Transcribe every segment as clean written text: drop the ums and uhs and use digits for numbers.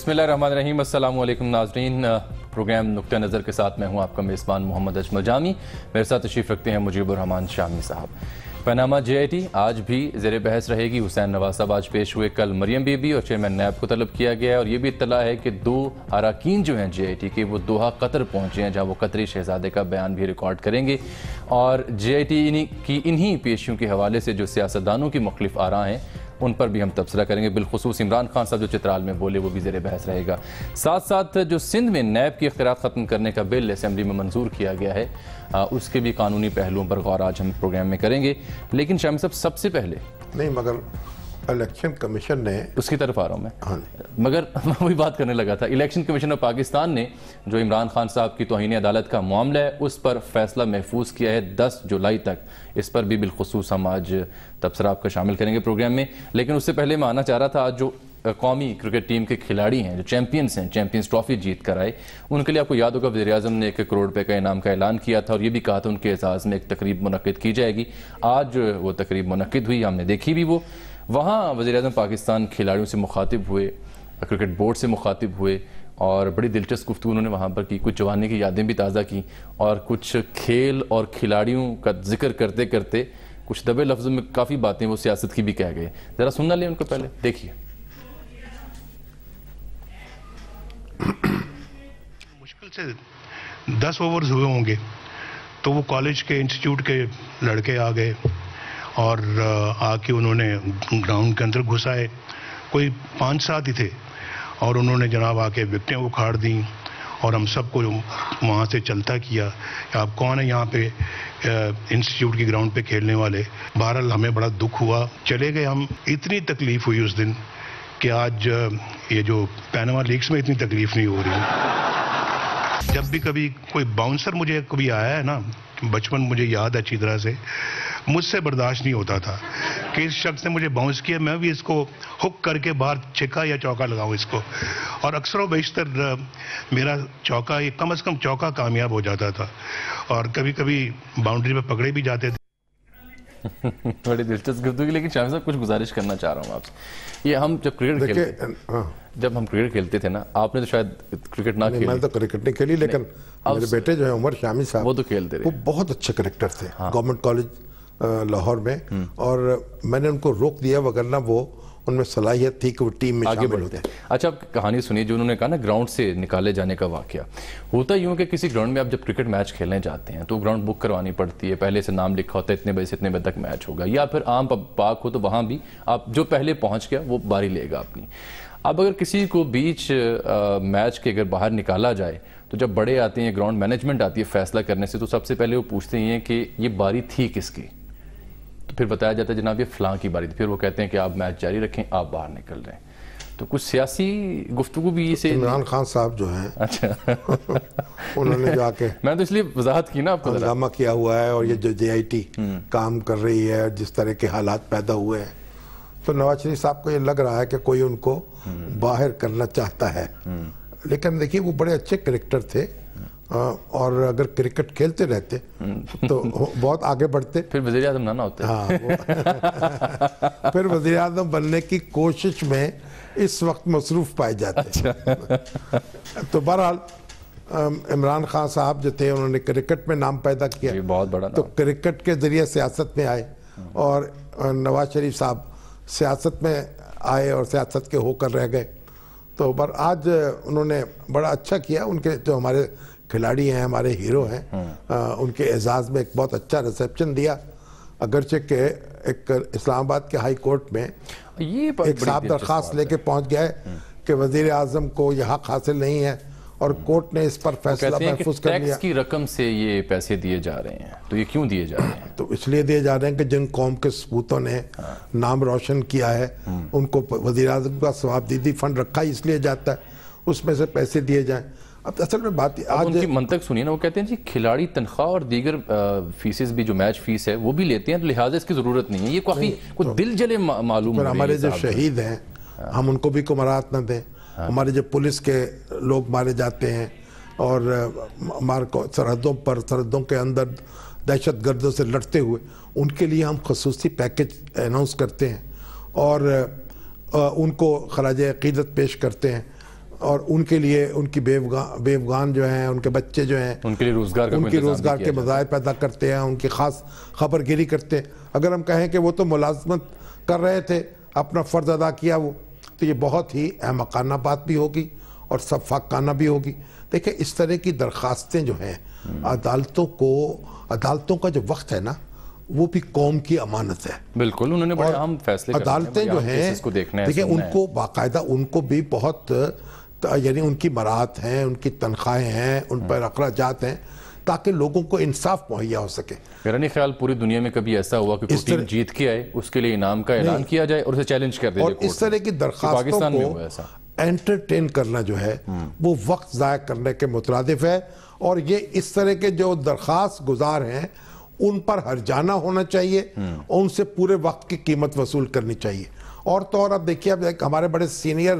بسم اللہ الرحمن الرحیم. السلام علیکم ناظرین. پروگرام نقطہ نظر کے ساتھ میں ہوں آپ کا میزبان محمد اجمل جامی. میرے ساتھ تشریف رکھتے ہیں مجیب الرحمان شامی صاحب. پاناما JIT آج بھی زیر بحث رہے گی. حسین نواز صاحب آج پیش ہوئے, کل مریم بی بی اور چیئرمین نیب کو طلب کیا گیا ہے, اور یہ بھی اطلاع ہے کہ 2 اراکین جو ہیں JIT کے وہ دوحہ قطر پہنچے ہیں, جہاں وہ قطری شہزادے کا بیان بھی ریکارڈ کریں گے. اور JIT کی انہی پیشیوں کے حوالے سے جو سیاستدانوں کی مختلف آراء ہیں ان پر بھی ہم تبصرہ کریں گے. بالخصوص عمران خان صاحب جو چترال میں بولے وہ بھی زیر بحث رہے گا. ساتھ ساتھ جو سندھ میں نیب کے اختیارات ختم کرنے کا بل اسمبلی میں منظور کیا گیا ہے, اس کے بھی قانونی پہلوؤں پر غور آج ہم پروگرام میں کریں گے. لیکن شامی صاحب سب سے پہلے نہیں, مگر الیکشن کمیشن نے اس کی طرف آ رہا ہوں میں, مگر میں وہی بات کرنے لگا تھا. الیکشن کمیشن آف پاکستان نے جو عمران خان صاحب کی توہین عدالت کا معاملہ ہے اس پر فیصلہ محفوظ کیا ہے 10 جولائی تک. اس پر بھی بالخصوص ہم آج تبصرہ آپ کا شامل کریں گے پروگرام میں. لیکن اس سے پہلے میں آنا چاہ رہا تھا, آج جو قومی کرکٹ ٹیم کے کھلاڑی ہیں جو چیمپئنز ہیں, چیمپئنز ٹرافی جیت کر آئے, ان کے لیے آپ کو یاد ہوگا وزیر اعظم نے 1 کروڑ روپے کا انعام کا اعلان کیا تھا, اور یہ بھی کہا تھا ان کے اعزاز میں ایک تقریب منعقد کی جائے گی. آج وہ تقریب منعقد ہوئی, ہم نے دیکھی بھی. وہ وہاں وزیر اعظم پاکستان کھلاڑیوں سے مخاطب ہوئے, کرکٹ بورڈ سے مخاطب ہوئے, اور بڑی دلچسپ گفتگو انہوں نے وہاں پر کی. کچھ جوانی کی یادیں بھی تازہ کی, اور کچھ کھیل اور کھلاڑیوں کا ذکر کرتے کرتے کچھ دبے لفظوں میں کافی باتیں وہ سیاست کی بھی کہہ گئے. ذرا سننا لیں ان کو, پہلے دیکھیے. مشکل سے 10 اوورز ہوئے ہوں گے تو وہ کالج کے انسٹیٹیوٹ کے لڑکے آ گئے, اور آ کے انہوں نے گراؤنڈ کے اندر گھسائے. کوئی 5-7 ہی تھے, اور انہوں نے جناب آ کے وکٹیں اکھاڑ دیں, اور ہم سب کو وہاں سے چلتا کیا کہ آپ کون ہیں یہاں پہ انسٹیٹیوٹ کی گراؤنڈ پہ کھیلنے والے. بہرحال ہمیں بڑا دکھ ہوا, چلے گئے ہم. اتنی تکلیف ہوئی اس دن کہ آج یہ جو پاناما لیگز میں اتنی تکلیف نہیں ہو رہی. جب بھی کبھی کوئی باؤنسر مجھے کبھی آیا ہے نا, بچپن مجھے یاد ہے اچھی طرح سے, مجھ سے برداشت نہیں ہوتا تھا کہ اس شخص نے مجھے باؤنس کیا, میں بھی اس کو ہک کر کے باہر چھکا یا چوکا لگاؤں اس کو. اور اکثر و بیشتر میرا چوکا, یہ کم از کم چوکا کامیاب ہو جاتا تھا, اور کبھی کبھی باؤنڈری پہ پکڑے بھی جاتے تھے. بڑی دلچسپ گفتگو. لیکن شامی صاحب کچھ گزارش کرنا چاہ رہا ہوں آپ سے. یہ ہم جب کرکٹ کھیلتے تھے نا, آپ نے تو شاید کرکٹ نہ کھیلی. میں تو کرکٹ نہیں کھیلی, لیکن میرے بیٹے جو ہیں عمر شامی صاحب, وہ تو کھیلتے رہے. وہ بہت اچھے کرکٹر تھے گورنمنٹ کالج لاہور میں, اور میں نے ان کو روک دیا, وگرنہ وہ ان میں صلاحیت تھی کہ وہ ٹیم میں شامل ہوتے. اچھا, آپ کہانی سنیے جو انہوں نے کہا نا گراؤنڈ سے نکالے جانے کا واقعہ. ہوتا یوں کہ کسی گراؤنڈ میں آپ جب کرکٹ میچ کھیلنے جاتے ہیں تو گراؤنڈ بک کروانی پڑتی ہے, پہلے سے نام لکھا ہوتا ہے اتنے بجے سے اتنے بجے تک میچ ہوگا, یا پھر عام پاک ہو تو وہاں بھی آپ جو پہلے پہنچ گیا وہ باری لے گا اپنی. اب اگر کسی کو بیچ میچ کے اگر باہر نکالا جائے تو جب بڑے آتے ہیں, گراؤنڈ مینجمنٹ آتی ہے فیصلہ کرنے سے, تو سب سے پہلے وہ پوچھتے ہیں کہ یہ باری تھی کس کی. تو پھر بتایا جاتا ہے جناب یہ فلاں کی باری تھی. پھر وہ کہتے ہیں کہ آپ میچ جاری رکھیں, آپ باہر نکل رہے ہیں. تو کچھ سیاسی گفتگو بھی سے عمران خان صاحب جو ہیں, اچھا انہوں نے جو آ کے میں تو اس لیے وضاحت کی نا آپ کو, ہنگامہ کیا ہوا ہے, اور یہ جو JIT کام کر رہی ہے, جس طرح کے حالات پیدا ہوئے ہیں, تو نواز شریف صاحب کو یہ لگ رہا ہے کہ کوئی ان کو باہر کرنا چاہتا ہے. لیکن دیکھیے وہ بڑے اچھے کرکٹر تھے, اور اگر کرکٹ کھیلتے رہتے تو بہت آگے بڑھتے. پھر وزیر اعظم نہ ہوتے. پھر وزیر اعظم بننے کی کوشش میں اس وقت مصروف پائے جاتے. تو بہرحال عمران خان صاحب جو تھے, انہوں نے کرکٹ میں نام پیدا کیا, بہت بڑا, تو کرکٹ کے ذریعے سیاست میں آئے, اور نواز شریف صاحب سیاست میں آئے اور سیاست کے ہو کر رہ گئے. تو آج انہوں نے بڑا اچھا کیا. ان کے جو ہمارے کھلاڑی ہیں, ہمارے ہیرو ہیں, ان کے اعزاز میں ایک بہت اچھا ریسیپشن دیا. اگرچہ کہ ایک اسلام آباد کے ہائی کورٹ میں ایک صاحب درخواست لے کے پہنچ گیا ہے کہ وزیر اعظم کو یہ حق حاصل نہیں ہے, اور کورٹ نے اس پر فیصلہ محفوظ کر لیا. ٹیکس کی رقم سے یہ پیسے دیے جا رہے ہیں, تو یہ کیوں دیے جا رہے ہیں؟ تو اس لیے دیے جا رہے ہیں کہ جن قوم کے سپوتوں نے نام روشن کیا ہے, ان کو وزیر اعظم کا ثوابدیدی فنڈ رکھا ہی اس لیے جاتا ہے, اس میں سے پیسے دیے جائیں. اب اصل میں بات آج ان کی منطق سنیے نا, وہ کہتے ہیں جی کھلاڑی تنخواہ اور دیگر فیسز بھی جو میچ فیس ہے وہ بھی لیتے ہیں, تو لہٰذا اس کی ضرورت نہیں ہے. یہ کافی کوئی دل جلے معلوم ہے. ہمارے جو شہید ہیں ہم ان کو بھی کمرات نہ دیں. ہمارے جو پولیس کے لوگ مارے جاتے ہیں, اور سرحدوں کے اندر دہشت گردوں سے لڑتے ہوئے, ان کے لیے ہم خصوصی پیکج اناؤنس کرتے ہیں, اور ان کو خراج عقیدت پیش کرتے ہیں. اور ان کے لیے ان کی بیوگان جو ہیں، ان کے بچے جو ہیں، ان کے لیے روزگار کے مظاہر پیدا کرتے ہیں، ان کی خاص خبر گیری کرتے ہیں. اگر ہم کہیں کہ وہ تو ملازمت کر رہے تھے، اپنا فرض ادا کیا وہ، تو یہ بہت ہی احمقانہ بات بھی ہوگی اور سفاکانہ بھی ہوگی. دیکھیں اس طرح کی درخواستیں جو ہیں عدالتوں کا جو وقت ہے نا، وہ بھی قوم کی امانت ہے. بالکل، انہوں نے بڑے اہم فیصلے کرنے ہیں. عدالتیں جو ہیں دیکھیں ان کو باقاعدہ ان کو بھی بہت یعنی ان کی مراحت ہیں، ان کی تنخواہیں ہیں، ان پر اخراجات ہیں، تاکہ لوگوں کو انصاف مہیا ہو سکے. میرا نہیں خیال پوری دنیا میں کبھی ایسا ہوا کہ کوئی ٹیم جیت کے آئے، اس کے لیے انعام کا اعلان کیا جائے اور اسے چیلنج کر دیا جائے. اور اس طرح کی درخواستوں کو انٹرٹین کرنا جو ہے وہ وقت ضائع کرنے کے مترادف ہے. اور یہ اس طرح کے جو درخواست گزار ہیں ان پر ہرجانہ ہونا چاہیے اور ان سے پورے وقت کی قیمت وصول کرنی چاہیے. اور تو اور اب دیکھیے، اب ہمارے بڑے سینئر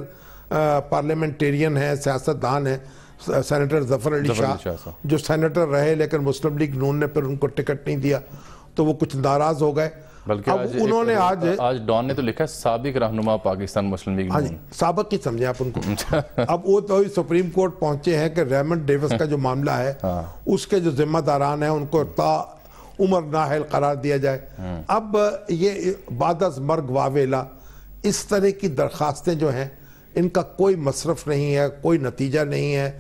پارلیمنٹیرین ہیں، سیاستدان ہیں، سینیٹر ظفر علی شاہ، جو سینیٹر رہے لیکن مسلم لیگ نون نے پھر ان کو ٹکٹ نہیں دیا تو وہ کچھ ناراض ہو گئے. بلکہ انہوں نے آج ڈان نے تو لکھا ہے سابق رہنما پاکستان مسلم لیگ نون. سابق ہی سمجھیں آپ ان کو. اب وہ تو سپریم کورٹ پہنچے ہیں کہ ریمنڈ ڈیوس کا جو معاملہ ہے اس کے جو ذمہ داران ہیں ان کو تا عمر نااہل قرار دیا جائے. اب یہ بعد از مرگ واویلا اس طرح کی درخواستیں جو ہیں ان کا کوئی مصرف نہیں ہے، کوئی نتیجہ نہیں ہے،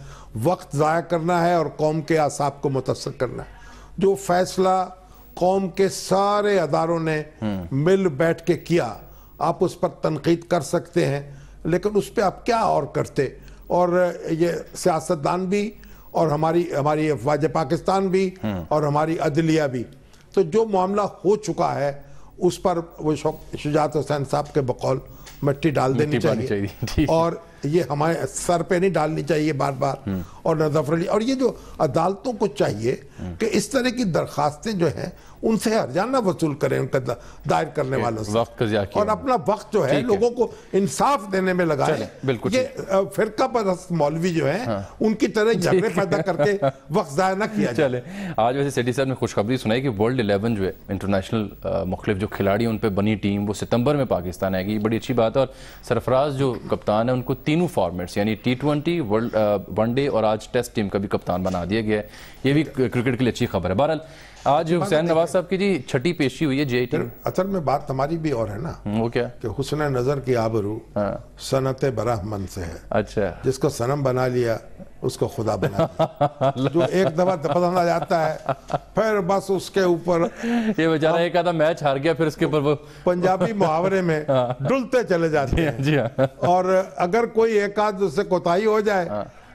وقت ضائع کرنا ہے اور قوم کے اعصاب کو متاثر کرنا ہے. جو فیصلہ قوم کے سارے اداروں نے مل بیٹھ کے کیا، آپ اس پر تنقید کر سکتے ہیں لیکن اس پہ آپ کیا اور کرتے. اور یہ سیاستدان بھی اور ہماری افواج پاکستان بھی اور ہماری عدلیہ بھی، تو جو معاملہ ہو چکا ہے اس پر وہ شجاعت حسین صاحب کے بقول مٹی ڈال دینی چاہیے اور یہ ہمارے سر پہ نہیں ڈالنی چاہیے بار بار. اور ظفر علی اور یہ جو عدالتوں کو چاہیے کہ اس طرح کی درخواستیں جو ہیں ان سے ہرجانہ وصول کریں ان کا دائر کرنے والوں سے، اور اپنا وقت جو ہے لوگوں کو انصاف دینے میں لگائیں. یہ فرقہ پرست مولوی جو ہیں ان کی طرح جھگڑے پیدا کر کے وقت ضائع نہ کیا جائے. آج ویسے سیٹی صاحب نے خوشخبری سنائی کہ ورلڈ 11 جو ہے انٹرنیشنل مختلف جو کھلاڑی ان پہ بنی ٹیم وہ ستمبر میں پاکستان آئے گی. یہ بڑی اچھی بات ہے. اور سرفراز جو کپتان ہے ان کو تینوں فارمیٹس یعنی T20 ون ڈے اور آج ٹیسٹ ٹیم کا بھی کپتان بنا دیا گیا ہے. یہ بھی کرکٹ کے لیے اچھی خبر ہے. بہرحال آج حسین نواز صاحب کی جی چھٹی پیشی ہوئی ہے JIT. اصل میں بات ہماری بھی اور ہے نا، وہ کیا کہ حسن نظر کی آبرو صنعت برہمن سے ہے. اچھا، جس کو صنم بنا لیا اس کو خدا بنا لیا. جو ایک دفعہ پسند آ جاتا ہے پھر بس اس کے اوپر یہ بیچارہ ایک آدھا میچ ہار گیا پھر اس کے اوپر وہ پنجابی محاورے میں ڈلتے چلے جاتے ہیں. اور اگر کوئی ایک آدھ اس سے کوتاہی ہو جائے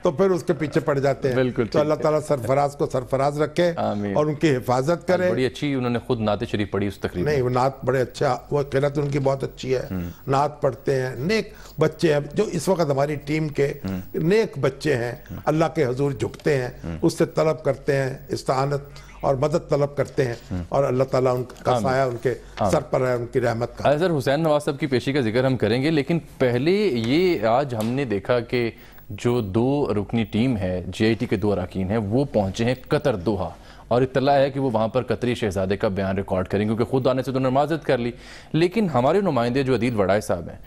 تو پھر اس کے پیچھے پڑ جاتے ہیں. تو اللہ تعالیٰ سرفراز کو سرفراز رکھے اور ان کی حفاظت کرے. بڑی اچھی انہوں نے خود نعت شریف پڑھی اس تقریب. نہیں، وہ نعت بڑے اچھا، وہ قرات ان کی بہت اچھی ہے. نعت پڑھتے ہیں، نیک بچے ہیں جو اس وقت ہماری ٹیم کے نیک بچے ہیں، اللہ کے حضور جھکتے ہیں، اس سے طلب کرتے ہیں استعانت اور مدد طلب کرتے ہیں اور اللہ تعالیٰ ان کا سایہ ان کے سر پر ہے، ان کی رحمت کا. سر حسین نواز صاحب کی پیشی کا ذکر ہم کریں گے لیکن پہلے یہ آج ہم نے دیکھا کہ جو 2 رکنی ٹیم ہے JIT کے 2 اراکین ہیں وہ پہنچے ہیں قطر دوحہ اور اطلاع ہے کہ وہ وہاں پر قطری شہزادے کا بیان ریکارڈ کریں کیونکہ خود آنے سے تو نمازت کر لی. لیکن ہمارے نمائندے جو عدید وڑائے صاحب ہیں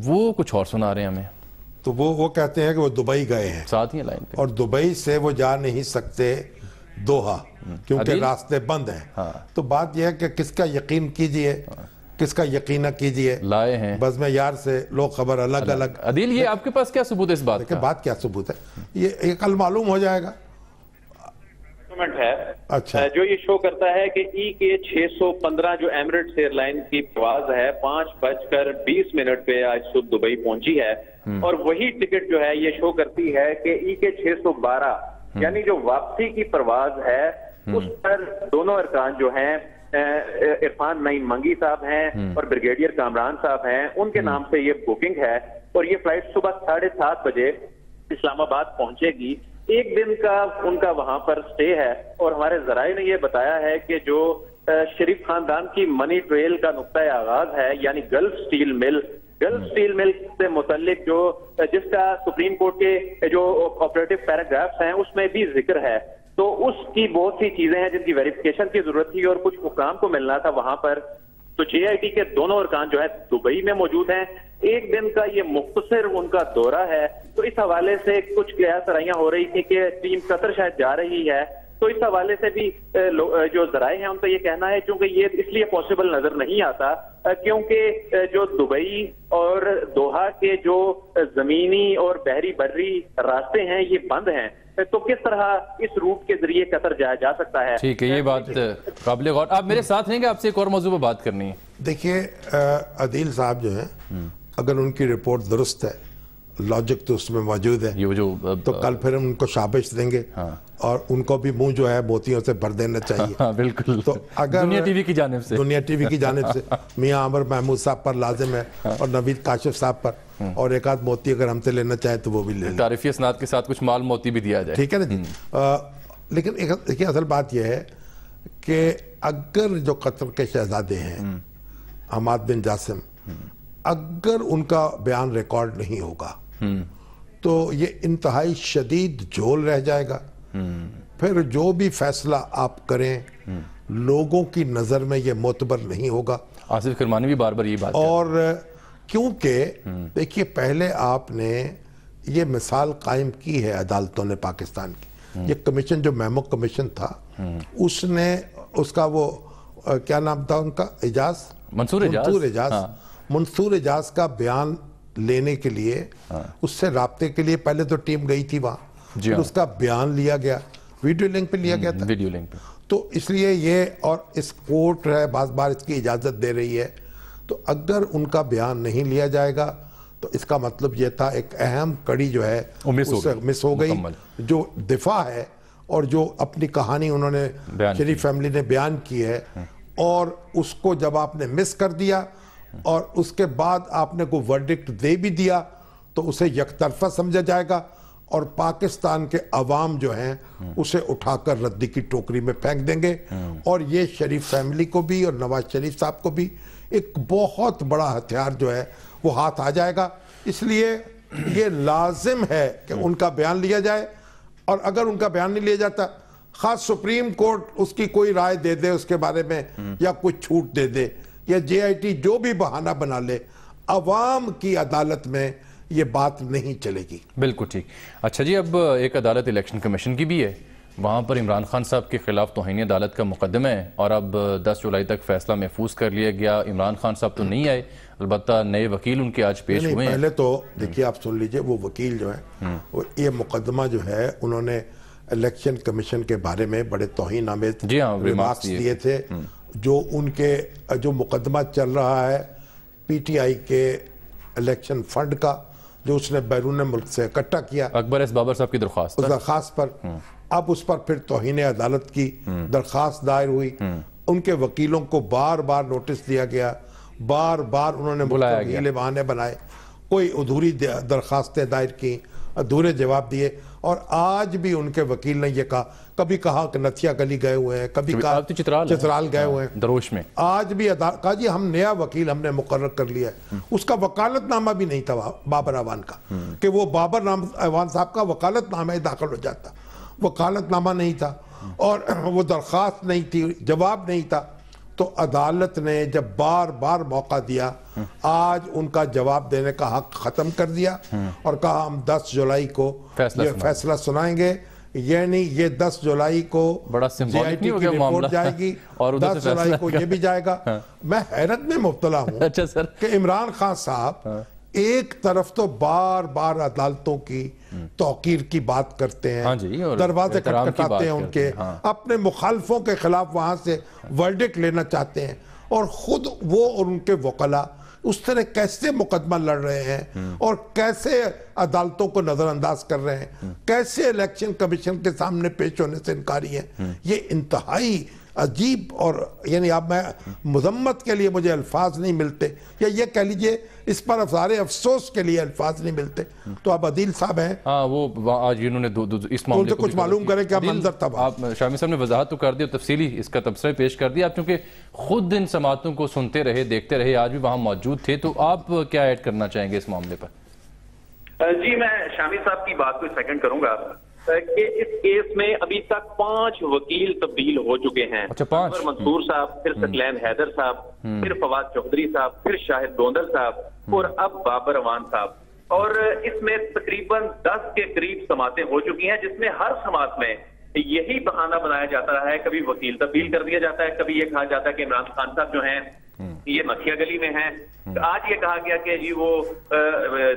وہ کچھ اور سنا رہے ہیں ہمیں. تو وہ کہتے ہیں کہ وہ دبئی گئے ہیں، ساتھ ہی لائن پہ، اور دبئی سے وہ جا نہیں سکتے دوحہ کیونکہ راستے بند ہیں. تو بات یہ ہے کہ کس کا یقین کیجئے، کس کا یقینہ کیجئے، لائے ہیں بزم یار سے لوگ خبر الگ الگ. عدیل یہ آپ کے پاس کیا ثبوت ہے اس بات کا؟ بات کیا ثبوت ہے، یہ کل معلوم ہو جائے گا. ہے اچھا، جو یہ شو کرتا ہے کہ EK 615 جو ایمریٹس ایئر لائن کی پرواز ہے 5:20 پہ آج صبح دبئی پہنچی ہے اور وہی ٹکٹ جو ہے یہ شو کرتی ہے کہ EK 612 یعنی جو واپسی کی پرواز ہے اس پر دونوں ارکان جو ہیں عرفان نعیم منگی صاحب ہیں اور بریگیڈیئر کامران صاحب ہیں، ان کے نام سے یہ بکنگ ہے اور یہ فلائٹ صبح 7:30 بجے اسلام آباد پہنچے گی. 1 دن کا ان کا وہاں پر سٹے ہے اور ہمارے ذرائع نے یہ بتایا ہے کہ جو شریف خاندان کی منی ٹریل کا نقطۂ آغاز ہے یعنی گلف سٹیل مل سے متعلق جو جس کا سپریم کورٹ کے جو آپریٹو پیراگرافز ہیں اس میں بھی ذکر ہے، تو اس کی بہت سی چیزیں ہیں جن کی ویریفیکیشن کی ضرورت تھی اور کچھ حکام کو ملنا تھا وہاں پر. تو JIT کے دونوں ارکان جو ہے دبئی میں موجود ہیں ایک دن کا یہ مختصر ان کا دورہ ہے. تو اس حوالے سے کچھ قیاس رائیاں ہو رہی تھی کہ ٹیم قطر شاید جا رہی ہے. تو اس حوالے سے بھی جو ذرائع ہیں ان کا یہ کہنا ہے چونکہ یہ اس لیے پاسبل نظر نہیں آتا کیونکہ جو دبئی اور دوحہ کے جو زمینی اور بحری بری راستے ہیں یہ بند ہیں. تو کس طرح اس روٹ کے ذریعے قطر جایا جا سکتا ہے؟ ٹھیک ہے، یہ بات قابل غور. آپ میرے ساتھ رہیں گے، آپ سے ایک اور موضوع پہ بات کرنی ہے. دیکھیے عدیل صاحب جو ہیں اگر ان کی رپورٹ درست ہے، لاجک تو اس میں موجود ہے، تو کل پھر ہم ان کو شابش دیں گے اور ان کو بھی منہ جو ہے موتیوں سے بھر دینا چاہیے. بالکل. تو اگر دنیا ٹی وی کی جانب سے میاں عامر محمود صاحب پر لازم ہے اور نوید کاشف صاحب پر، اور ایک آدھ موتی اگر ہم سے لینا چاہے تو وہ بھی لے لیں. تعریفی اسناد کے ساتھ کچھ مال موتی بھی دیا جائے. ٹھیک ہے نا جی. لیکن دیکھیے اصل بات یہ ہے کہ اگر جو قطر کے شہزادے ہیں حماد بن جاسم، اگر ان کا بیان ریکارڈ نہیں ہوگا تو یہ انتہائی شدید جھول رہ جائے گا. پھر جو بھی فیصلہ آپ کریں لوگوں کی نظر میں یہ معتبر نہیں ہوگا. آصف کرمانی بھی بار بار یہ بات اور کیونکہ دیکھیے پہلے آپ نے یہ مثال قائم کی ہے عدالتوں نے پاکستان کی. یہ کمیشن جو میمو کمیشن تھا اس نے اس کا وہ کیا نام تھا ان کا، منصور اجاز کا بیان لینے کے لیے اس سے رابطے کے لیے پہلے تو ٹیم گئی تھی وہاں، پھر اس کا بیان لیا گیا، ویڈیو لنک پہ لیا گیا تھا. ویڈیو لنک پہ. تو اس لیے یہ، اور اس کورٹ ہے بعض بار اس کی اجازت دے رہی ہے، تو اگر ان کا بیان نہیں لیا جائے گا تو اس کا مطلب یہ تھا ایک اہم کڑی جو ہے مس ہو گئی. جو دفاع ہے اور جو اپنی کہانی انہوں نے شریف فیملی نے بیان کی ہے، اور اس کو جب آپ نے مس کر دیا اور اس کے بعد آپ نے کوئی ورڈکٹ دے بھی دیا تو اسے یک طرفہ سمجھا جائے گا اور پاکستان کے عوام جو ہیں اسے اٹھا کر ردی کی ٹوکری میں پھینک دیں گے. اور یہ شریف فیملی کو بھی اور نواز شریف صاحب کو بھی ایک بہت بڑا ہتھیار جو ہے وہ ہاتھ آ جائے گا. اس لیے یہ لازم ہے کہ ان کا بیان لیا جائے، اور اگر ان کا بیان نہیں لیا جاتا، خاص سپریم کورٹ اس کی کوئی رائے دے دے اس کے بارے میں یا کچھ چھوٹ دے دے، یا جے آئی ٹی جو بھی بہانہ بنا لے، عوام کی عدالت میں یہ بات نہیں چلے گی. بالکل ٹھیک. اچھا جی، اب ایک عدالت الیکشن کمیشن کی بھی ہے، وہاں پر عمران خان صاحب کے خلاف توہین عدالت کا مقدمہ ہے، اور اب 10 جولائی تک فیصلہ محفوظ کر لیا گیا. عمران خان صاحب تو نہیں آئے، البتہ نئے وکیل ان کے آج پیش ہوئے ہیں. پہلے تو دیکھیے آپ سن لیجئے، وہ وکیل جو ہیں یہ مقدمہ جو ہے انہوں نے الیکشن کمیشن کے بارے میں بڑے توہین آمیز ریمارکس دیے تھے. جو ان کے جو مقدمہ چل رہا ہے پی ٹی آئی کے الیکشن فنڈ کا جو اس نے بیرون ملک سے اکٹھا کیا، اکبر ایس بابر صاحب کی درخواست پر، اب اس پر پھر توہین عدالت کی درخواست دائر ہوئی. ان کے وکیلوں کو بار بار نوٹس دیا گیا، بار بار انہوں نے مختلف بہانے بنائے، کوئی ادھوری درخواستیں دائر کی، ادھورے جواب دیے. اور آج بھی ان کے وکیل نے یہ کبھی کہا کہ نتھیا گلی گئے ہوئے ہیں، کبھی کہا چترال گئے ہوئے ہیں، دروش میں. آج بھی کہا جی ہم نیا وکیل ہم نے مقرر کر لیا ہے. اس کا وکالت نامہ بھی نہیں تھا بابر اعوان کا، کہ وہ بابر اعوان صاحب کا وکالت نامہ داخل ہو جاتا. وکالت نامہ نہیں تھا اور وہ درخواست نہیں تھی، جواب نہیں تھا. تو عدالت نے جب بار بار موقع دیا، آج ان کا جواب دینے کا حق ختم کر دیا اور کہا ہم 10 جولائی کو یہ فیصلہ سنائیں گے. یعنی یہ 10 جولائی کو جے آئی ٹی کی رپورٹ جائے گی، 10 جولائی کو یہ بھی جائے گا. میں حیرت میں مبتلا ہوں کہ عمران خان صاحب ایک طرف تو بار بار عدالتوں کی توقیر کی بات کرتے ہیں، دروازے کھٹکھٹاتے ہیں ان کے، اپنے مخالفوں کے خلاف وہاں سے ورڈکٹ لینا چاہتے ہیں، اور خود وہ اور ان کے وکلاء اس طرح کیسے مقدمہ لڑ رہے ہیں اور کیسے عدالتوں کو نظر انداز کر رہے ہیں، کیسے الیکشن کمیشن کے سامنے پیش ہونے سے انکاری ہیں. یہ انتہائی عجیب، اور یعنی اب میں مذمت کے لیے مجھے الفاظ نہیں ملتے، یا یہ کہہ لیجئے اس پر افزارِ افسوس کے لیے الفاظ نہیں ملتے. تو اب عدیل صاحب ہیں، وہ آج انہوں نے اس معاملے کو کچھ معلوم کریں کیا منظر تھا. آپ شامی صاحب نے وضاحت تو کر دی اور تفصیلی اس کا تبصرہ پیش کر دیا، آپ چونکہ خود ان سماعتوں کو سنتے رہے، دیکھتے رہے، آج بھی وہاں موجود تھے، تو آپ کیا ایڈ کرنا چاہیں گے اس معاملے پر؟ جی میں شامی صاحب کی بات کو سیکنڈ کروں گا کہ اس کیس میں ابھی تک 5 وکیل تبدیل ہو چکے ہیں. منصور صاحب، پھر سکلین حیدر صاحب، پھر فواد چودھری صاحب، پھر شاہد گوندل صاحب، اور اب بابر امان صاحب، اور اس میں تقریباً 10 کے قریب سماعتیں ہو چکی ہیں، جس میں ہر سماعت میں یہی بہانہ بنایا جاتا رہا ہے، کبھی وکیل تبدیل کر دیا جاتا ہے، کبھی یہ کہا جاتا ہے کہ عمران خان صاحب جو ہیں یہ مکھیا گلی میں ہیں، آج یہ کہا گیا کہ جی وہ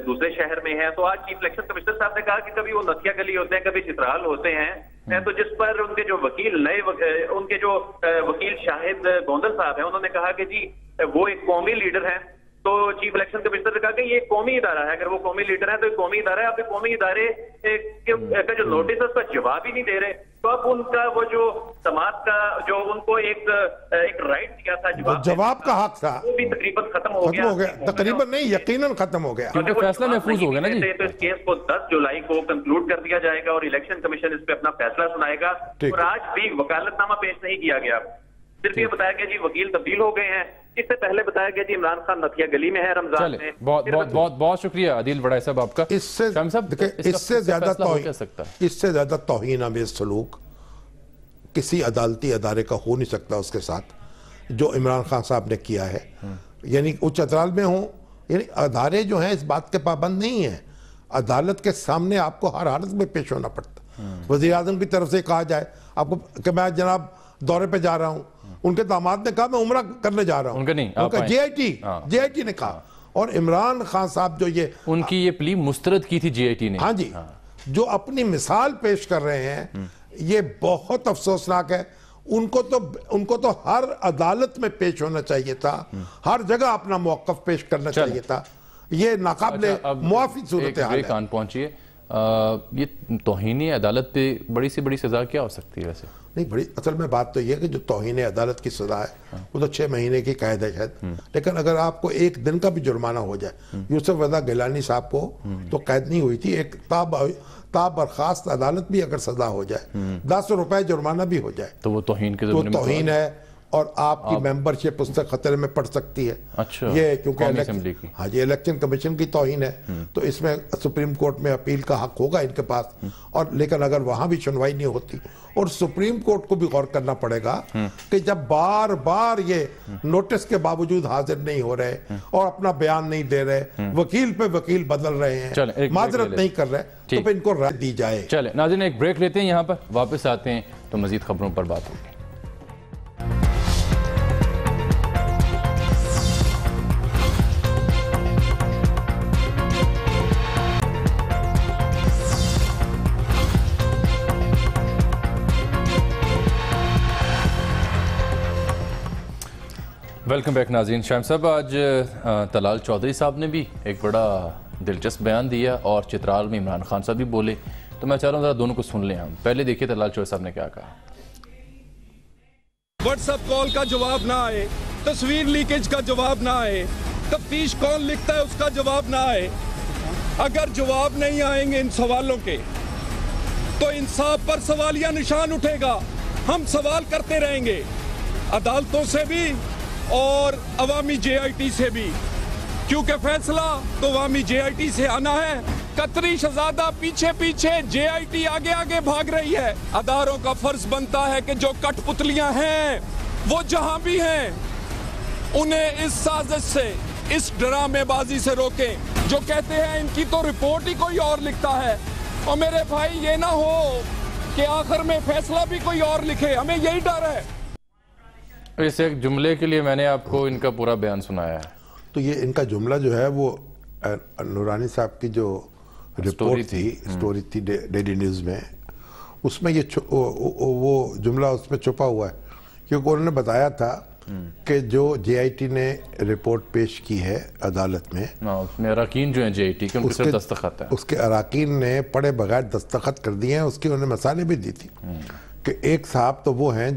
دوسرے شہر میں ہیں، تو آج چیف الیکشن کمشنر صاحب نے کہا کہ کبھی وہ نتھیا گلی ہوتے ہیں، کبھی چترال ہوتے ہیں، تو جس پر ان کے جو وکیل ان کے جو وکیل شاہد گوندل صاحب ہیں، انہوں نے کہا کہ جی وہ ایک قومی لیڈر ہیں، تو چیف الیکشن کمشنر نے کہا کہ یہ ایک قومی ادارہ ہے، اگر وہ قومی لیڈر ہے تو ایک قومی ادارہ ہے، آپ قومی ادارے کا جو نوٹس ہے اس کا جواب ہی نہیں دے رہے، تو اب ان کا وہ جو سماعت کا جو ان کو ایک رائٹ دیا تھا جواب کا حق تھا، وہ بھی تقریباً ختم ہو گیا، تقریباً نہیں یقیناً ختم ہو گیا، کیونکہ فیصلہ محفوظ ہو گیا نا جی۔ تو اس کیس کو 10 جولائی کو کنکلوڈ کر دیا جائے گا اور الیکشن کمیشن اس پہ اپنا فیصلہ سنائے گا، اور آج بھی وکالت نامہ پیش نہیں کیا گیا، صرف یہ بتایا گیا جی وکیل تبدیل ہو گئے ہیں، اس سے پہلے بتایا گیا جی عمران خان نتھیا گلی میں ہے رمضان میں۔ بہت شکریہ عادل بڑائی صاحب آپ کا۔ اس سے زیادہ توہین آمیز سلوک کسی عدالتی ادارے کا ہو نہیں سکتا اس کے ساتھ جو عمران خان صاحب نے کیا ہے، یعنی اچ عدالت میں ہوں، یعنی ادارے جو ہیں اس بات کے پابند نہیں ہیں، عدالت کے سامنے آپ کو ہر حالت میں پیش ہونا پڑتا۔ وزیر اعظم کی طرف سے کہا جائے آپ کو کہ میں جناب دورے پہ جا رہا ہوں، ان کے داماد نے کہا میں عمرہ کرنے جا رہا ہوں، جے آئی ٹی نے کہا، اور عمران خان صاحب جو یہ ان کی یہ پلی مسترد کی تھی جے آئی ٹی نے، ہاں جی، جو اپنی مثال پیش کر رہے ہیں یہ بہت افسوسناک ہے۔ ان کو تو ہر عدالت میں پیش ہونا چاہیے تھا، ہر جگہ اپنا موقف پیش کرنا چاہیے تھا، یہ ناقابل معافی صورتحال ہے۔ کان پہنچیے، یہ توہین عدالت پہ بڑی سے بڑی سزا کیا ہو سکتی ہے ویسے؟ نہیں، بڑی اصل میں بات تو یہ ہے کہ جو توہین عدالت کی سزا ہے وہ تو 6 مہینے کی قید ہے شاید، لیکن اگر آپ کو 1 دن کا بھی جرمانہ ہو جائے، یوسف رضا گیلانی صاحب کو تو قید نہیں ہوئی تھی، ایک تا برخاست عدالت بھی اگر سزا ہو جائے، 10 روپے جرمانہ بھی ہو جائے تو وہ توہین کے تو توہین ہے، اور آپ کی ممبرشپ اس سے خطرے میں پڑ سکتی ہے۔ یہ کیونکہ الیکشن کمیشن کی توہین ہے تو اس میں سپریم کورٹ میں اپیل کا حق ہوگا ان کے پاس، اور لیکن اگر وہاں بھی سنوائی نہیں ہوتی، اور سپریم کورٹ کو بھی غور کرنا پڑے گا کہ جب بار بار یہ نوٹس کے باوجود حاضر نہیں ہو رہے اور اپنا بیان نہیں دے رہے، وکیل پہ وکیل بدل رہے ہیں، معذرت نہیں کر رہے، تو پھر ان کو رائے دی جائے۔ چلیں ناظرین ایک بریک لیتے ہیں، یہاں پر واپس آتے ہیں تو مزید خبروں پر بات ہوگی۔ ویلکم بیک ناظرین۔ شاہم صاحب، آج طلال چودھری صاحب نے بھی ایک بڑا دلچسپ بیان دیا اور چترال میں عمران خان صاحب بھی بولے، تو میں چاہ رہا ہوں ذرا دونوں کو سن لیں ہم۔ پہلے دیکھیے طلال چودھری صاحب نے کیا کہا۔ واٹس ایپ کال کا جواب نہ آئے، تصویر لیکیج کا جواب نہ آئے، تفتیش کون لکھتا ہے اس کا جواب نہ آئے، اگر جواب نہیں آئیں گے ان سوالوں کے تو انصاف پر سوالیہ نشان اٹھے گا، ہم سوال کرتے رہیں گے، عدالتوں سے بھی اور عوامی جے آئی ٹی سے بھی، کیونکہ فیصلہ تو عوامی جے آئی ٹی سے آنا ہے۔ قطری شہزادہ پیچھے پیچھے، جے آئی ٹی آگے آگے بھاگ رہی ہے۔ اداروں کا فرض بنتا ہے کہ جو کٹ پتلیاں ہیں وہ جہاں بھی ہیں انہیں اس سازش سے، اس ڈرامے بازی سے روکیں۔ جو کہتے ہیں ان کی تو رپورٹ ہی کوئی اور لکھتا ہے، اور میرے بھائی یہ نہ ہو کہ آخر میں فیصلہ بھی کوئی اور لکھے، ہمیں یہی ڈر ہے۔ اس ایک جملے کے لیے میں نے آپ کو ان کا پورا بیان سنایا ہے، تو یہ ان کا جملہ جو ہے وہ نورانی صاحب کی جو رپورٹ تھی، سٹوری تھی ڈیلی نیوز میں، اس میں یہ وہ جملہ اس میں چھپا ہوا ہے، کیونکہ انہوں نے بتایا تھا کہ جو جے آئی ٹی نے رپورٹ پیش کی ہے عدالت میں، اس میں اراکین جو ہیں جے آئی ٹی کے ان کے صرف دستخط ہے، اس کے اراکین نے پڑھے بغیر دستخط کر دیے ہیں، اس کی انہوں نے مثالیں بھی دی تھی کہ ایک صاحب تو وہ ہیں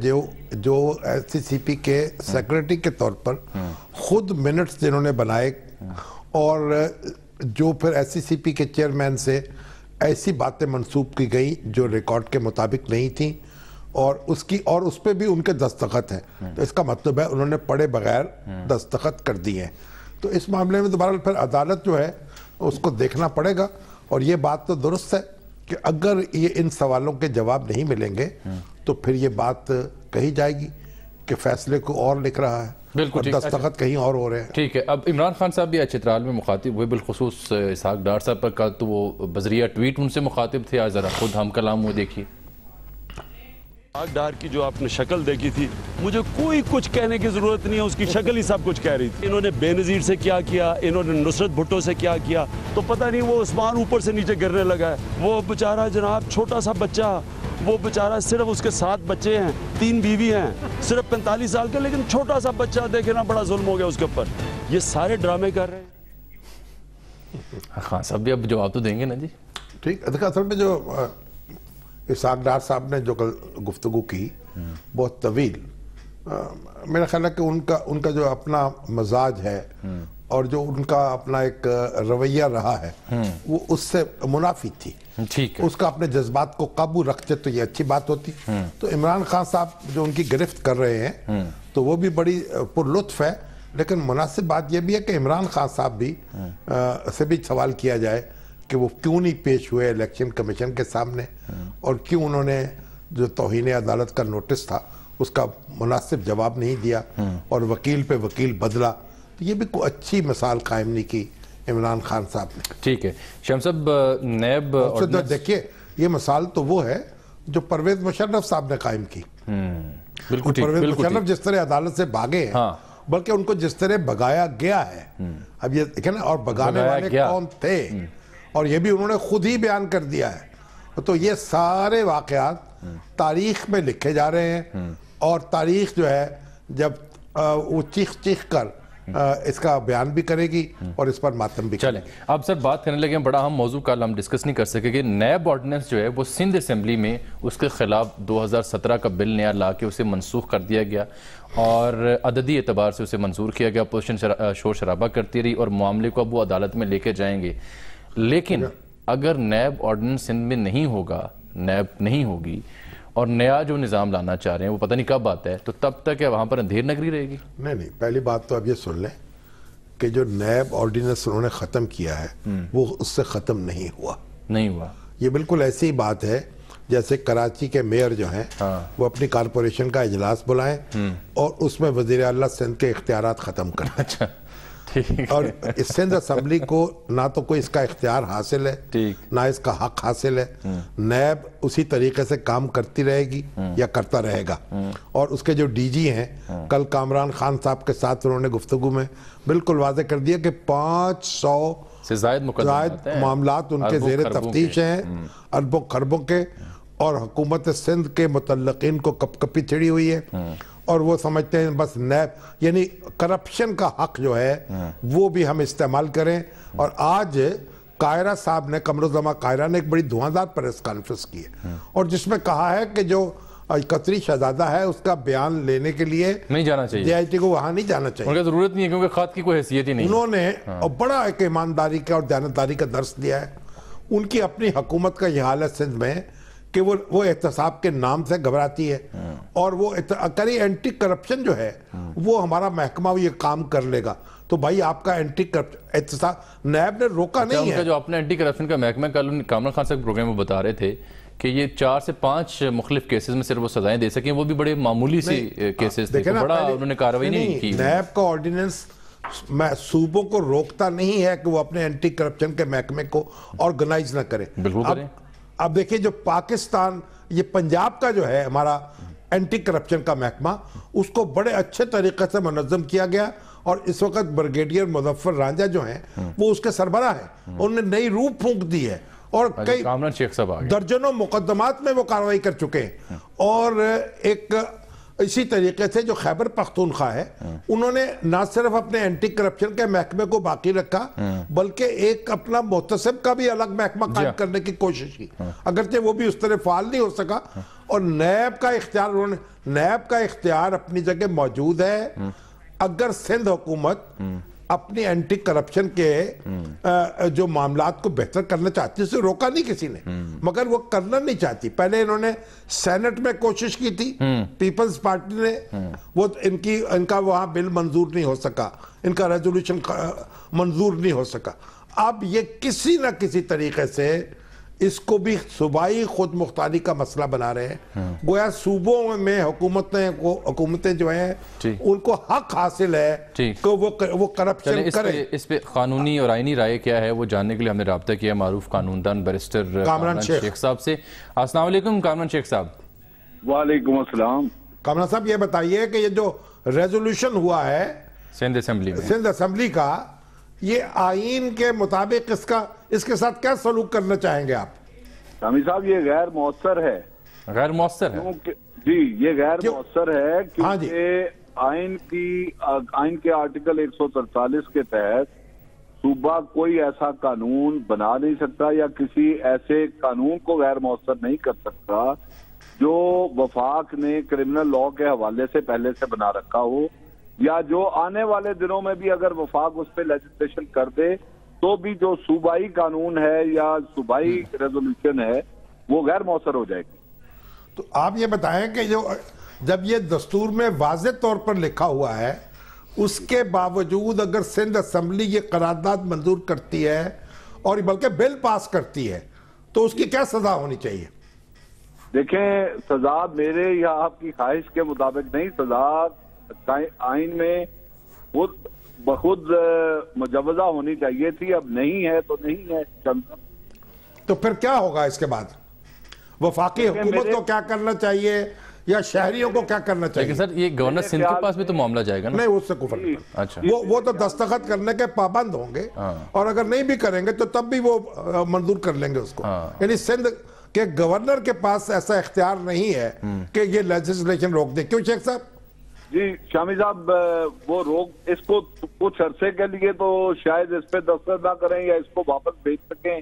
جو ایس سی پی کے سیکریٹری کے طور پر خود منٹس جنہوں نے بنائے، اور جو پھر ایس سی پی کے چیئرمین سے ایسی باتیں منسوب کی گئی جو ریکارڈ کے مطابق نہیں تھیں، اور اس پہ بھی ان کے دستخط ہیں، تو اس کا مطلب ہے انہوں نے پڑھے بغیر دستخط کر دیے ہیں۔ تو اس معاملے میں دوبارہ پھر عدالت جو ہے اس کو دیکھنا پڑے گا، اور یہ بات تو درست ہے کہ اگر یہ ان سوالوں کے جواب نہیں ملیں گے تو پھر یہ بات کہی جائے گی کہ فیصلے کو اور لکھ رہا ہے، بالکل دستخط کہیں اور ہو رہے ہیں. ٹھیک ہے. اب عمران خان صاحب بھی آج چترال میں مخاطب ہوئے، بالخصوص اسحاق ڈار صاحب پر. کل تو وہ بذریعہ ٹویٹ ان سے مخاطب تھے، آج ذرا خود ہم کلام وہ دیکھیے. اسحاق ڈار کی جو آپ نے شکل دیکھی تھی، مجھے کوئی کچھ کہنے کی ضرورت نہیں ہے، اس کی شکل ہی سب کچھ کہہ رہی تھی. انہوں نے بے نظیر سے کیا کیا، انہوں نے نصرت بھٹو سے کیا کیا، تو پتہ نہیں وہ آسمان اوپر سے نیچے گرنے لگا ہے. وہ بیچارہ جناب چھوٹا سا بچہ، وہ بیچارہ صرف اس کے 7 بچے ہیں، 3 بیوی ہیں، صرف 45 سال کا، لیکن چھوٹا سا بچہ دیکھے نا، بڑا ظلم ہو گیا اس کے اوپر. یہ سارے ڈرامے کر رہے ہیں. خان صاحب بھی اب جواب تو دیں گے نا جی. ٹھیک. اصل میں جو اسحاق ڈار صاحب نے جو کل گفتگو کی بہت طویل، میرا خیال ہے کہ ان کا جو اپنا مزاج ہے اور جو ان کا اپنا ایک رویہ رہا ہے وہ اس سے منافی تھی. ٹھیک ہے. اس کا اپنے جذبات کو قابو رکھتے تو یہ اچھی بات ہوتی. تو عمران خان صاحب جو ان کی گرفت کر رہے ہیں تو وہ بھی بڑی پر لطف ہے، لیکن مناسب بات یہ بھی ہے کہ عمران خان صاحب بھی سے بھی سوال کیا جائے کہ وہ کیوں نہیں پیش ہوئے الیکشن کمیشن کے سامنے، اور کیوں انہوں نے جو توہین عدالت کا نوٹس تھا اس کا مناسب جواب نہیں دیا اور وکیل پہ وکیل بدلا. تو یہ بھی کوئی اچھی مثال قائم نہیں کی عمران خان صاحب نے. ٹھیک ہے. شمس صاحب، نیب دیکھیے یہ مثال تو وہ ہے جو پرویز مشرف صاحب نے قائم کی. پرویز مشرف جس طرح عدالت سے بھاگے ہیں، بلکہ ان کو جس طرح بھگایا گیا ہے. اب یہ دیکھیں نا، اور بھگانے والے کون تھے، اور یہ بھی انہوں نے خود ہی بیان کر دیا ہے. تو یہ سارے واقعات تاریخ میں لکھے جا رہے ہیں، اور تاریخ جو ہے جب وہ چیخ چیخ کر اس کا بیان بھی کرے گی اور اس پر ماتم بھی. چلیں اب سر بات کرنے لگے ہیں، بڑا ہم موضوع کل ہم ڈسکس نہیں کر سکے کہ نیب آرڈیننس جو ہے وہ سندھ اسمبلی میں اس کے خلاف 2017 کا بل نیا لا کے اسے منسوخ کر دیا گیا، اور عددی اعتبار سے اسے منظور کیا گیا. اپوزیشن شور شرابہ کرتی رہی، اور معاملے کو اب وہ عدالت میں لے کے جائیں گے. لیکن اگر نیب آرڈیننس سندھ میں نہیں ہوگا، نیب نہیں ہوگی، اور نیا جو نظام لانا چاہ رہے ہیں وہ پتہ نہیں کب آتا ہے، تو تب تک کیا وہاں پر اندھیر نگری رہے گی؟ نہیں، پہلی بات تو اب یہ سن لیں کہ جو نیب آرڈیننس انہوں نے ختم کیا ہے وہ اس سے ختم نہیں ہوا. یہ بالکل ایسی ہی بات ہے جیسے کراچی کے میئر جو ہیں وہ اپنی کارپوریشن کا اجلاس بلائیں اور اس میں وزیر اعلیٰ سندھ کے اختیارات ختم کریں. اچھا، اور سندھ اسمبلی کو نہ تو کوئی اس کا اختیار حاصل ہے نہ اس کا حق حاصل ہے. نیب اسی طریقے سے کام کرتی رہے گی یا کرتا رہے گا. اور اس کے جو ڈی جی ہیں، کل کامران خان صاحب کے ساتھ انہوں نے گفتگو میں بالکل واضح کر دیا کہ 500 سے زائد معاملات ان کے زیر تفتیش ہیں، اربوں خربوں کے، اور حکومت سندھ کے متعلقین کو کپ کپی چڑھی ہوئی ہے، اور وہ سمجھتے ہیں بس نیب یعنی کرپشن کا حق جو ہے وہ بھی ہم استعمال کریں. اور آج قاہرہ صاحب نے، قمرالزمان قاہرہ نے ایک بڑی دھواندار پریس کانفرنس کی ہے، اور جس میں کہا ہے کہ جو قطری شہزادہ ہے اس کا بیان لینے کے لیے نہیں جانا چاہیے، جے آئی ٹی کو وہاں نہیں جانا چاہیے. ان کی ضرورت نہیں ہے کیونکہ خط کی کوئی حیثیت ہی نہیں. انہوں نے بڑا ایک ایمانداری کا اور دیانتداری کا درس دیا ہے. ان کی اپنی حکومت کا یہ حال ہے سندھ میں کہ وہ احتساب کے نام سے گھبراتی ہے، اور وہ اینٹی کرپشن جو ہے وہ ہمارا محکمہ یہ کام کر لے گا. تو بھائی آپ کا اینٹی کرپشن احتساب نیب نے روکا نہیں ہے. ان کا جو اپنا اینٹی کرپشن کا محکمہ، کل کامران خان صاحب پروگرام میں بتا رہے تھے کہ یہ 4 سے 5 مختلف کیسز میں صرف وہ سزائیں دے سکیں، وہ بھی بڑے معمولی سے کیسز تھے، بڑا انہوں نے کارروائی نہیں کی. نیب کا آرڈیننس صوبوں کو روکتا نہیں ہے کہ وہ اپنے اینٹی کرپشن کے محکمے کو آرگنائز نہ کریں. بالکل کریں. اب دیکھیں جو پاکستان، یہ پنجاب کا جو ہے ہمارا اینٹی کرپشن کا محکمہ، اس کو بڑے اچھے طریقے سے منظم کیا گیا، اور اس وقت برگیڈیئر مظفر رانجھا جو ہیں وہ اس کے سربراہ ہیں. انہوں نے نئی روح پھونک دی ہے، اور کئی درجنوں مقدمات میں وہ کارروائی کر چکے ہیں. اور ایک اسی طریقے سے جو خیبر پختونخوا ہے، انہوں نے نہ صرف اپنے اینٹی کرپشن کے محکمے کو باقی رکھا بلکہ ایک اپنا محتسب کا بھی الگ محکمہ قائم کرنے کی کوشش کی، اگرچہ وہ بھی اس طرح فعال نہیں ہو سکا. اور نیب کا اختیار اپنی جگہ موجود ہے. اگر سندھ حکومت اپنی اینٹی کرپشن کے جو معاملات کو بہتر کرنا چاہتی، اسے روکا نہیں کسی نے، مگر وہ کرنا نہیں چاہتی. پہلے انہوں نے سینٹ میں کوشش کی تھی، پیپلز پارٹی نے، وہ ان کا وہاں بل منظور نہیں ہو سکا، ان کا ریزولوشن منظور نہیں ہو سکا. اب یہ کسی نہ کسی طریقے سے اس کو بھی صوبائی خود مختاری کا مسئلہ بنا رہے ہیں. گویا صوبوں میں حکومتیں جو ہیں ان کو حق حاصل ہے کہ وہ کرپشن کریں. اس پہ قانونی اور آئینی رائے کیا ہے وہ جاننے کے لیے ہم نے رابطہ کیا معروف قانوندان بیرسٹر کامران شیخ صاحب سے. السلام علیکم کامران شیخ صاحب. وعلیکم السلام. کامران صاحب یہ بتائیے کہ یہ جو ریزولوشن ہوا ہے سندھ اسمبلی کا یہ آئین کے مطابق اس کے ساتھ کیا سلوک کرنا چاہیں گے آپ؟ شامی صاحب یہ غیر مؤثر ہے. غیر مؤثر ہے جی یہ غیر مؤثر ہے کیونکہ آئین کے آرٹیکل 143 کے تحت صوبہ کوئی ایسا قانون بنا نہیں سکتا یا کسی ایسے قانون کو غیر مؤثر نہیں کر سکتا جو وفاق نے کرمنل لاء کے حوالے سے پہلے سے بنا رکھا ہو یا جو آنے والے دنوں میں بھی اگر وفاق اس پہ لیجسلیشن کر دے تو بھی جو صوبائی قانون ہے یا صوبائی ریزولوشن ہے وہ غیر مؤثر ہو جائے گی. تو آپ یہ بتائیں کہ جب یہ دستور میں واضح طور پر لکھا ہوا ہے اس کے باوجود اگر سندھ اسمبلی یہ قرارداد منظور کرتی ہے اور بلکہ بل پاس کرتی ہے تو اس کی کیا سزا ہونی چاہیے؟ دیکھیں سزا میرے یا آپ کی خواہش کے مطابق نہیں، سزا آئین میں بخود مجوزہ ہونی چاہیے تھی، اب نہیں ہے تو نہیں ہے. تو پھر کیا ہوگا اس کے بعد؟ وفاقی حکومت کو کیا کرنا چاہیے یا شہریوں کو کیا کرنا چاہیے؟ لیکن سر یہ گورنر سندھ کے پاس بھی تو معاملہ جائے گا نا. نہیں اس سے کفر نہیں. اچھا وہ تو دستخط کرنے کے پابند ہوں گے اور اگر نہیں بھی کریں گے تو تب بھی وہ منظور کر لیں گے اس کو. یعنی سندھ کے گورنر کے پاس ایسا اختیار نہیں ہے کہ یہ لیجسلیشن روک دے. کیوں شیخ صاحب؟ جی شامی صاحب وہ روک اس کو کچھ عرصے کے لیے تو شاید اس پہ دستخط نہ کریں یا اس کو واپس بھیج سکیں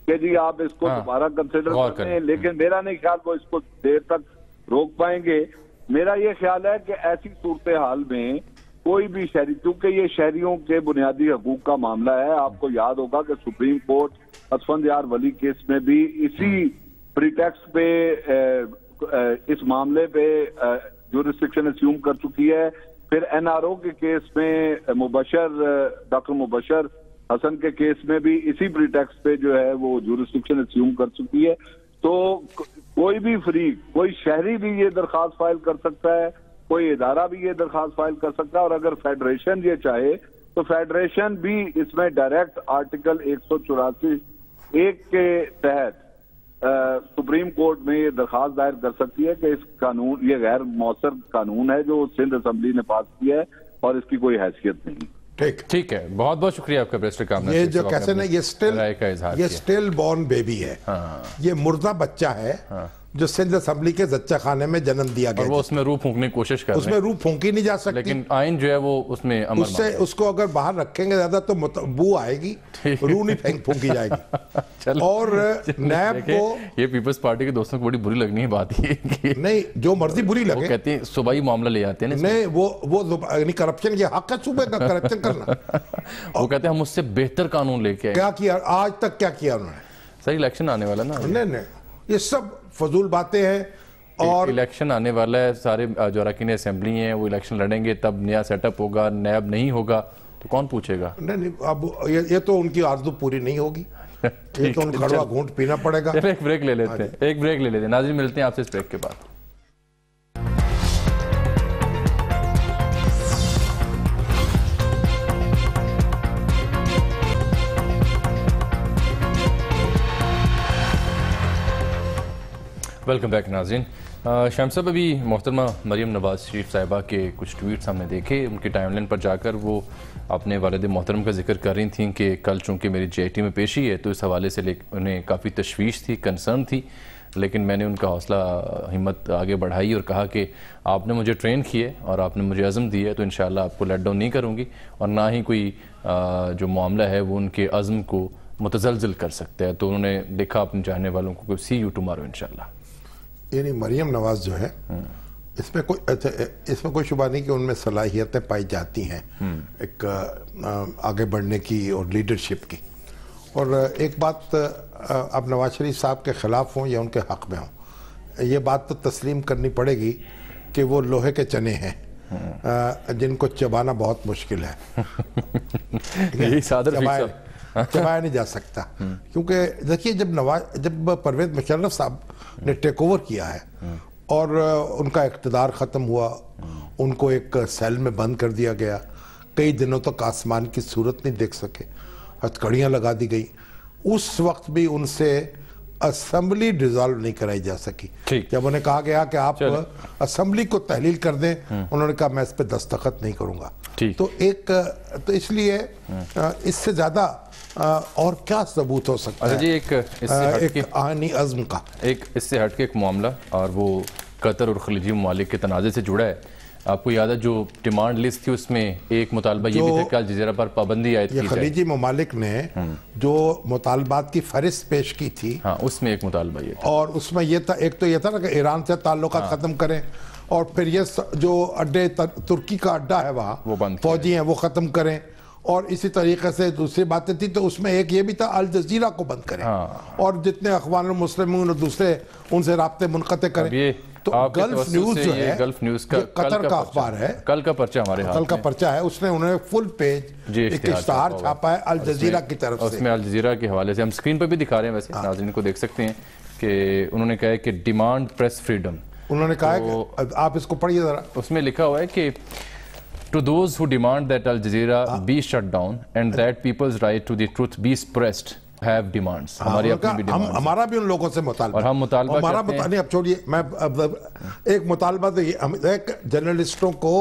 کہ جی آپ اس کو دوبارہ کنسیڈر کریں، لیکن میرا نہیں خیال وہ اس کو دیر تک روک پائیں گے. میرا یہ خیال ہے کہ ایسی صورتحال میں کوئی بھی شہری، کیونکہ یہ شہریوں کے بنیادی حقوق کا معاملہ ہے. آپ کو یاد ہوگا کہ سپریم کورٹ اسفند یار ولی کیس میں بھی اسی پریٹیکسٹ پہ اس معاملے پہ جورسڈکشن اسیوم کر چکی ہے. پھر این آر او کے کیس میں ڈاکٹر مبشر حسن کے کیس میں بھی اسی پریٹیکسٹ پہ جو ہے وہ جورسڈکشن اسیوم کر چکی ہے. تو کوئی بھی فریق، کوئی شہری بھی یہ درخواست فائل کر سکتا ہے، کوئی ادارہ بھی یہ درخواست فائل کر سکتا ہے، اور اگر فیڈریشن یہ چاہے تو فیڈریشن بھی اس میں ڈائریکٹ آرٹیکل 184(1) کے تحت سپریم کورٹ میں یہ درخواست دائر کر سکتی ہے کہ اس قانون، یہ غیر مؤثر قانون ہے جو سندھ اسمبلی نے پاس کیا ہے اور اس کی کوئی حیثیت نہیں. ٹھیک ہے، بہت بہت شکریہ آپ کا بیرسٹر کامران. یہ جو کیسے نا یہ سٹل بورن بیبی ہے، یہ مردہ بچہ ہے جو سندھ اسمبلی کے زچہ خانے میں جنم دیا گیا، اور وہ اس میں روح پھونکنے کی کوشش کر رہے ہیں. اس میں روح پھونکی نہیں جا سکتی، لیکن آئین جو ہے وہ اس میں اس کو اگر باہر رکھیں گے زیادہ تو بو آئے گی، روح نہیں پھونکی جائے گی. اور نیب کو، یہ پیپلز پارٹی کے دوستوں کو بڑی بری لگنی ہے بات یہ، نہیں جو مرضی بری لگے، وہ کہتے ہیں صوبائی معاملہ لے آتے ہیں. نہیں وہ یعنی کرپشن، یہ حق ہے صوبے کا کرپشن کرنا. وہ کہتے ہیں ہم اس سے بہتر قانون لے کے آئے. کیا کیا آج تک؟ کیا کیا انہوں نے؟ سر الیکشن آنے والا نا. نہیں یہ سب فضول باتیں ہیں. اور الیکشن آنے والا ہے، سارے جو اراکین اسمبلی ہیں وہ الیکشن لڑیں گے، تب نیا سیٹ اپ ہوگا، نیب نہیں ہوگا تو کون پوچھے گا؟ نہیں اب یہ تو ان کی آرزو پوری نہیں ہوگی، یہ تو ان کڑوا گھونٹ پینا پڑے گا. ایک بریک لے لیتے ہیں، ناظرین ملتے ہیں آپ سے اس بریک کے بعد. ویلکم بیک ناظرین. شام صاحب ابھی محترمہ مریم نواز شریف صاحبہ کے کچھ ٹویٹس ہم نے دیکھے، ان کی ٹائم لائن پر جا کر وہ اپنے والد محترم کا ذکر کر رہی تھیں کہ کل چونکہ میری جے آئی ٹی میں پیشی ہے تو اس حوالے سے انہیں کافی تشویش تھی، کنسرن تھی، لیکن میں نے ان کا حوصلہ ہمت آگے بڑھائی اور کہا کہ آپ نے مجھے ٹرین کیے اور آپ نے مجھے عزم دی ہے تو انشاءاللہ آپ کو لیٹ ڈاؤن نہیں کروں گی، اور نہ ہی کوئی جو معاملہ ہے وہ ان کے عزم کو متزلزل کر سکتا ہے. تو انہوں نے لکھا اپنے چاہنے والوں کو سی یو ٹمارو انشاءاللہ. یعنی مریم نواز جو ہے اس میں کوئی شبہ نہیں کہ ان میں صلاحیتیں پائی جاتی ہیں ایک آگے بڑھنے کی اور لیڈرشپ کی. اور ایک بات اب نواز شریف صاحب کے خلاف ہوں یا ان کے حق میں ہوں، یہ بات تو تسلیم کرنی پڑے گی کہ وہ لوہے کے چنے ہیں جن کو چبانا بہت مشکل ہے. چبایا نہیں جا سکتا. کیونکہ دیکھیے جب پرویز مشرف صاحب نے ٹیک اوور کیا ہے اور ان کا اقتدار ختم ہوا, ان کو ایک سیل میں بند کر دیا گیا, کئی دنوں تک آسمان کی صورت نہیں دیکھ سکے, ہتھکڑیاں لگا دی گئی, اس وقت بھی ان سے اسمبلی ڈیزالو نہیں کرائی جا سکی. جب انہیں کہا گیا کہ آپ اسمبلی کو تحلیل کر دیں, انہوں نے کہا میں اس پہ دستخط نہیں کروں گا. تو اس لیے اس سے زیادہ اور کیا ثبوت ہو سکتا ہے جی ایک آئینی عزم کا. ایک اس سے ہٹ کے ایک معاملہ, اور وہ قطر اور خلیجی ممالک کے تنازع سے جڑا ہے. آپ کو یاد ہے جو ڈیمانڈ لسٹ تھی اس میں ایک مطالبہ یہ بھی تھا کہ الجزیرہ پر پابندی عائد کی جائے. خلیجی ممالک نے جو مطالبات کی فہرست پیش کی تھی, ہاں اس میں ایک مطالبہ یہ تھا, اور اس میں یہ تھا, ایک تو یہ تھا نا کہ ایران سے تعلقات ختم کریں, اور پھر یہ جو اڈے ترکی کا اڈا ہے وہاں فوجی ہیں وہ ختم کریں, اور اسی طریقے سے دوسری باتیں تھی. تو اس میں ایک یہ بھی تھا الجزیرہ کو بند کریں, اور جتنے اخوان المسلمین اور دوسرے ان سے رابطے منقطع کریں. تو گلف نیوز جو ہے, گلف نیوز کا قطر کا اخبار ہے, کل کا پرچہ ہمارے ہاتھ میں, کل کا پرچہ ہے, اس نے انہوں نے فل پیج ایک اشتہار چھاپا ہے الجزیرہ کی طرف سے. اس میں الجزیرہ کے حوالے سے ہم سکرین پہ بھی دکھا رہے ہیں, ویسے ناظرین کو دیکھ سکتے ہیں کہ انہوں نے کہا ہے کہ ڈیمانڈ پریس فریڈم. انہوں نے کہا ہے کہ آپ اس کو پڑھیے ذرا, اس میں لکھا ہوا ہے کہ to those who demand that Al Jazeera be shut down and that people's right to the truth be suppressed have demands. ہماری اپنی بھی ڈیمانڈز, ہمارا بھی ان لوگوں سے مطالبہ, اور ہم مطالبہ کرتے ہیں. نہیں اب چھوڑیے, میں ایک مطالبہ تو ایک جرنلسٹوں کو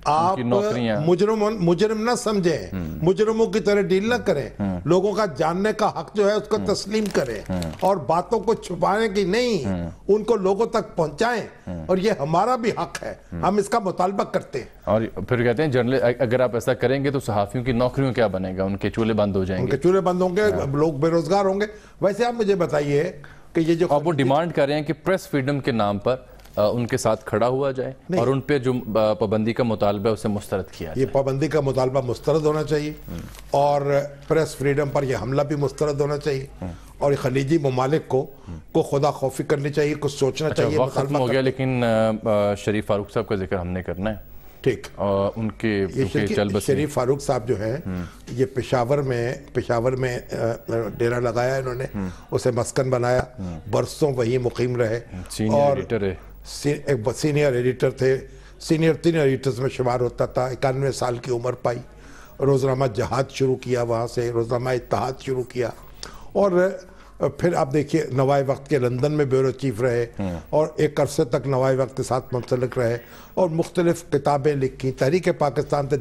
آپ مجرم نہ سمجھیں, مجرموں کی طرح ڈیل نہ کریں, لوگوں کا جاننے کا حق جو ہے اس کو تسلیم کریں, اور باتوں کو چھپانے کی نہیں, ان کو لوگوں تک پہنچائیں, اور یہ ہمارا بھی حق ہے, ہم اس کا مطالبہ کرتے ہیں. اور پھر کہتے ہیں اگر آپ ایسا کریں گے تو صحافیوں کی نوکریوں کیا بنے گا, ان کے چولہے بند ہو جائیں گے, ان کے چولہے بند ہوں گے, لوگ بے روزگار ہوں گے. ویسے آپ مجھے بتائیے کہ یہ جو وہ ڈیمانڈ کر رہے ہیں کہ پریس فریڈم کے نام پر ان کے ساتھ کھڑا ہوا جائے, اور ان پہ جو پابندی کا مطالبہ ہے اسے مسترد کیا جائے. یہ پابندی کا مطالبہ مسترد ہونا چاہیے, اور پریس فریڈم پر یہ حملہ بھی مسترد ہونا چاہیے, اور خلیجی ممالک کو خدا خوفی کرنی چاہیے, کچھ سوچنا چاہیے. وقت ختم ہو گیا, لیکن شریف فاروق صاحب کا ذکر ہم نے کرنا ہے. ٹھیک, ان کے شریف فاروق صاحب جو ہیں, یہ پشاور میں ڈیرا لگایا انہوں نے, اسے مسکن بنایا, برسوں وہی مقیم رہے, اور سینئر ایڈیٹر تھے, سینئر 3 ایڈیٹرز میں شمار ہوتا تھا. 91 سال کی عمر پائی, روزنامہ جہاد شروع کیا, وہاں سے روزنامہ اتحاد شروع کیا, اور پھر آپ دیکھیے نوائے وقت کے لندن میں بیورو چیف رہے, اور ایک عرصے تک نوائے وقت کے ساتھ منسلک رہے, اور مختلف کتابیں لکھی. تحریک پاکستان سے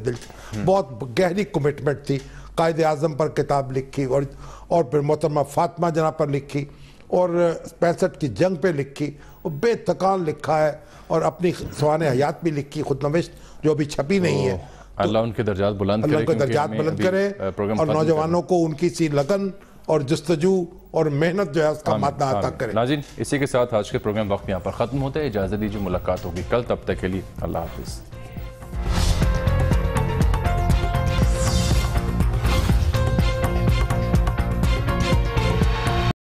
بہت گہری کمٹمنٹ تھی. قائد اعظم پر کتاب لکھی, اور پھر محترمہ فاطمہ جناب پر لکھی, اور 65 کی جنگ پہ لکھی, اور بے تکان لکھا ہے, اور اپنی سوانح حیات بھی لکھی, خود نوشت جو ابھی چھپی نہیں ہے. اللہ ان کے درجات بلند کرے, اور نوجوانوں کو ان کی سی لگن اور جستجو اور محنت جو ہے اس کا مادہ عطا کرے. ناظرین, اسی کے ساتھ آج کے پروگرام وقت یہاں پر ختم ہوتا ہے. اجازت دیجیے, ملاقات ہوگی کل, تب تک کے لیے اللہ حافظ.